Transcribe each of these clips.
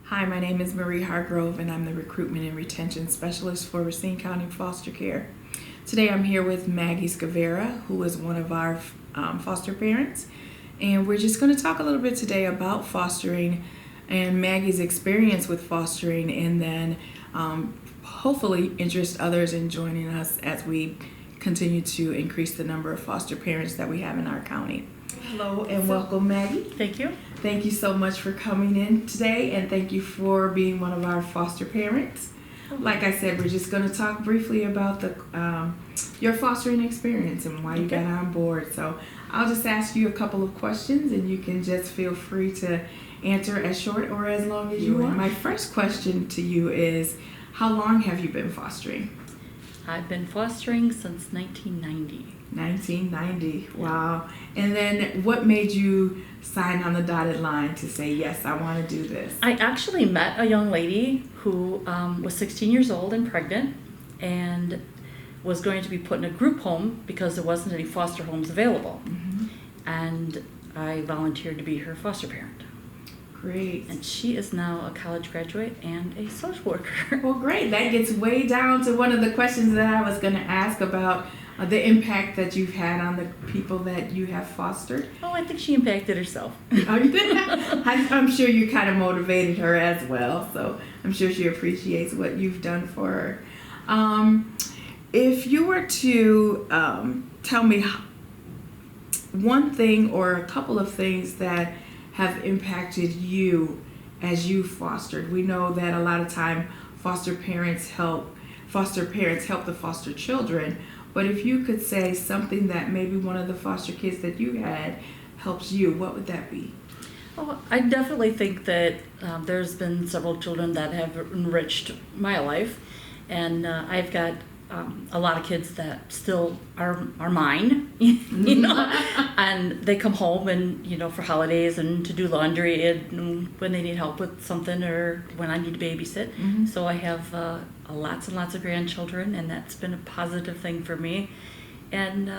Hi, my name is Marie Hargrove, and I'm the Recruitment and Retention Specialist for Racine County Foster Care. Today I'm here with Maggie Scavera, who is one of our foster parents, and we're just going to talk a little bit today about fostering and Maggie's experience with fostering, and then hopefully interest others in joining us as we continue to increase the number of foster parents that we have in our county. Hello and welcome, Maggie. Thank you. Thank you so much for coming in today, and thank you for being one of our foster parents. Like I said, we're just going to talk briefly about your fostering experience and why you got on board. So I'll just ask you a couple of questions, and you can just feel free to answer as short or as long as you want. My first question to you is, how long have you been fostering? I've been fostering since 1990. 1990. Wow. And then what made you sign on the dotted line to say, yes, I want to do this? I actually met a young lady who was 16 years old and pregnant and was going to be put in a group home because there wasn't any foster homes available. Mm-hmm. And I volunteered to be her foster parent. Great. And she is now a college graduate and a social worker. Well, great. That gets way down to one of the questions that I was going to ask about the impact that you've had on the people that you have fostered. Oh, I think she impacted herself. I'm sure you kind of motivated her as well, so I'm sure she appreciates what you've done for her. If you were to tell me one thing or a couple of things that have impacted you as you fostered. We know that a lot of time foster parents help the foster children, but if you could say something that maybe one of the foster kids that you had helps you, what would that be? Oh, I definitely think that there's been several children that have enriched my life, and I've got a lot of kids that still are mine, you know, and they come home and, you know, for holidays and to do laundry and when they need help with something or when I need to babysit. Mm-hmm. So I have lots and lots of grandchildren, and that's been a positive thing for me. And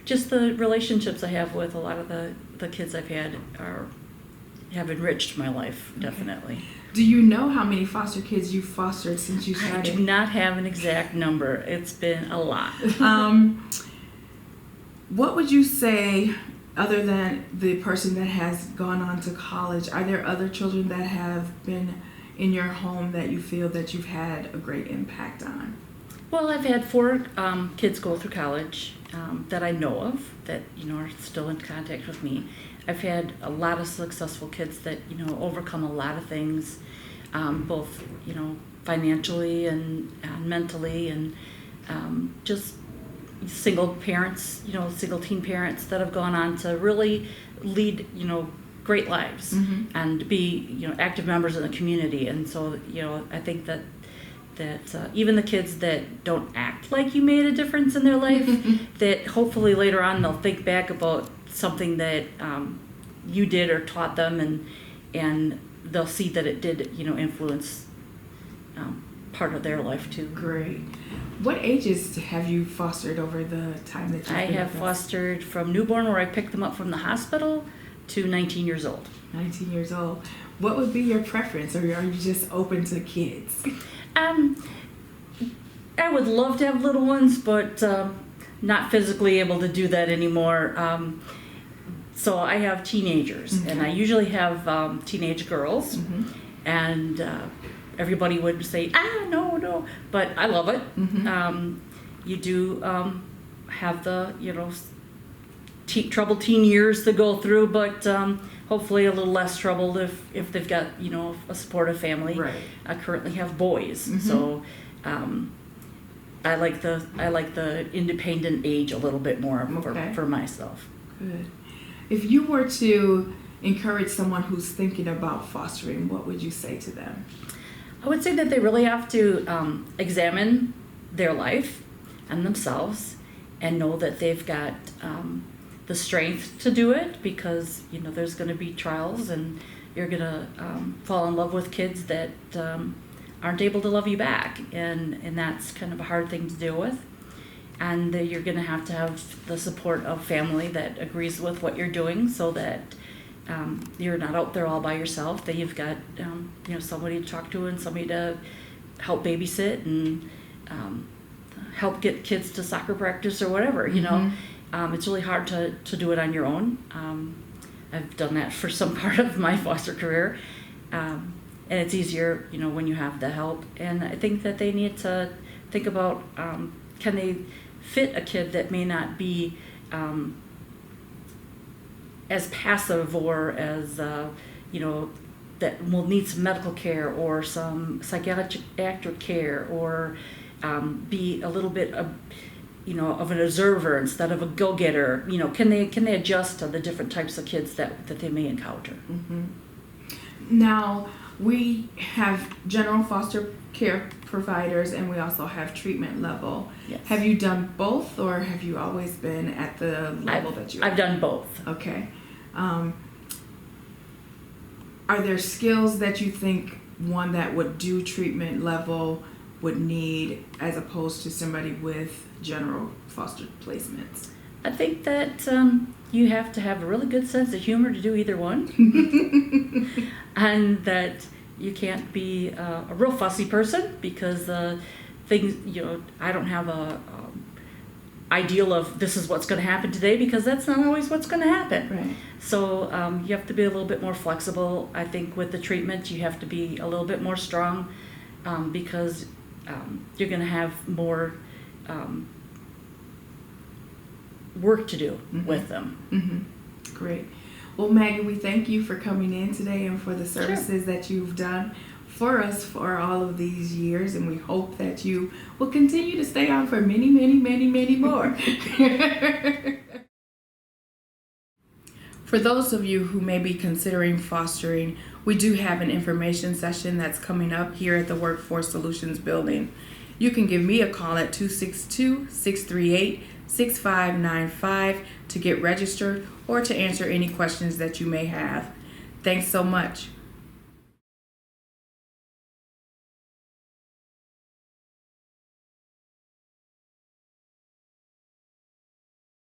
just the relationships I have with a lot of the kids I've had have enriched my life, definitely. Do you know how many foster kids you've fostered since you started? I do not have an exact number. It's been a lot. What would you say, other than the person that has gone on to college, are there other children that have been in your home that you feel that you've had a great impact on? Well, I've had 4 kids go through college that I know of that, you know, are still in contact with me. I've had a lot of successful kids that, you know, overcome a lot of things, both, you know, financially and mentally, and just single parents, you know, single teen parents that have gone on to really lead, you know, great lives and be, you know, active members in the community. And so, you know, I think that even the kids that don't act like you made a difference in their life, that hopefully later on they'll think back about something that you did or taught them, and they'll see that it did, you know, influence part of their life too. Great. What ages have you fostered over the time that you've been I have with us? fostered from newborn, where I picked them up from the hospital, to 19 years old. 19 years old. What would be your preference, or are you just open to kids? I would love to have little ones, but not physically able to do that anymore. So I have teenagers, and I usually have teenage girls, and everybody would say, no, but I love it. You do have the, you know, troubled teen years to go through, but hopefully a little less troubled if they've got, you know, a supportive family. Right. I currently have boys, so I like the independent age a little bit more for myself. Good. If you were to encourage someone who's thinking about fostering, what would you say to them? I would say that they really have to examine their life and themselves and know that they've got the strength to do it, because, you know, there's going to be trials, and you're going to fall in love with kids that aren't able to love you back, and that's kind of a hard thing to deal with. And you're going to have the support of family that agrees with what you're doing, so that you're not out there all by yourself, that you've got somebody to talk to and somebody to help babysit and help get kids to soccer practice or whatever. It's really hard to do it on your own. I've done that for some part of my foster career, and it's easier when you have the help. And I think that they need to think about, can they fit a kid that may not be as passive or as that will need some medical care or some psychiatric care, or be a little bit of an observer instead of a go-getter. Can they adjust to the different types of kids that they may encounter? Mm-hmm. Now, we have general foster care providers, and we also have treatment level. Yes. Have you done both, or have you always been at the level that you are? I've done both. Okay. Are there skills that you think one that would do treatment level would need as opposed to somebody with general foster placements? I think that you have to have a really good sense of humor to do either one. And that you can't be a real fussy person, because things, I don't have a ideal of this is what's going to happen today, because that's not always what's going to happen. Right. So you have to be a little bit more flexible. I think with the treatment you have to be a little bit more strong, because you're going to have more work to do with them. Mm-hmm. Great. Well, Maggie, we thank you for coming in today and for the services that you've done for us for all of these years, and we hope that you will continue to stay on for many, many, many, many more. For those of you who may be considering fostering, we do have an information session that's coming up here at the Workforce Solutions building. You can give me a call at 262-638-6595 to get registered or to answer any questions that you may have. Thanks so much.